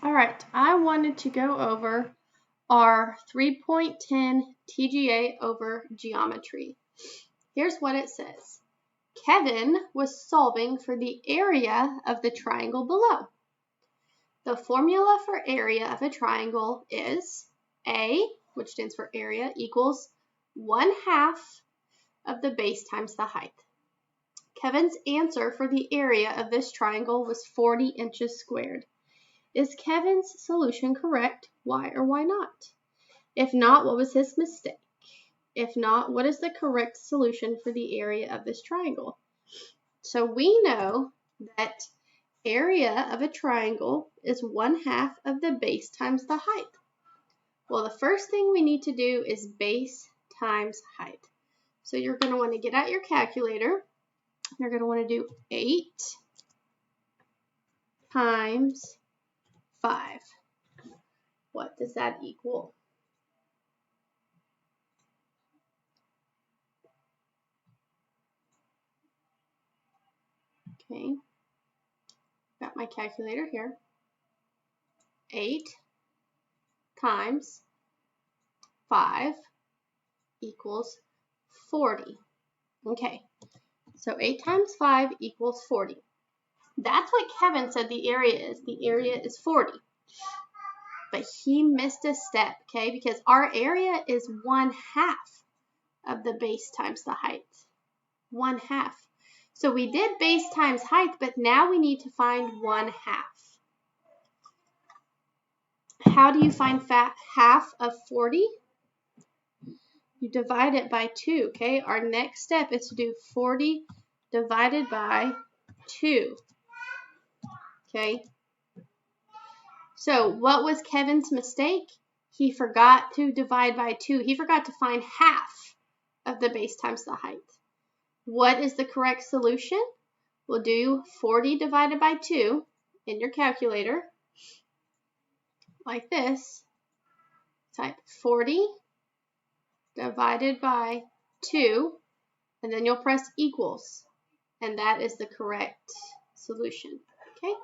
All right, I wanted to go over our 3.10 TGA over geometry. Here's what it says. Kevin was solving for the area of the triangle below. The formula for area of a triangle is A, which stands for area, equals 1/2 of the base times the height. Kevin's answer for the area of this triangle was 40 inches squared. Is Kevin's solution correct? Why or why not? If not, what was his mistake? If not, what is the correct solution for the area of this triangle? So we know that area of a triangle is 1/2 of the base times the height. Well, the first thing we need to do is base times height. So you're going to want to get out your calculator. You're going to want to do 8 times 5. What does that equal? Okay, got my calculator here. 8 times 5 equals 40. Okay, so 8 times 5 equals 40. That's what Kevin said the area is. The area is 40. But he missed a step, okay, because our area is 1/2 of the base times the height. 1/2. So we did base times height, but now we need to find 1/2. How do you find half of 40? You divide it by 2, okay? Our next step is to do 40 divided by 2, okay? So what was Kevin's mistake? He forgot to divide by 2. He forgot to find half of the base times the height. What is the correct solution? We'll do 40 divided by 2 in your calculator, like this. Type 40 divided by 2, and then you'll press equals, and that is the correct solution, okay?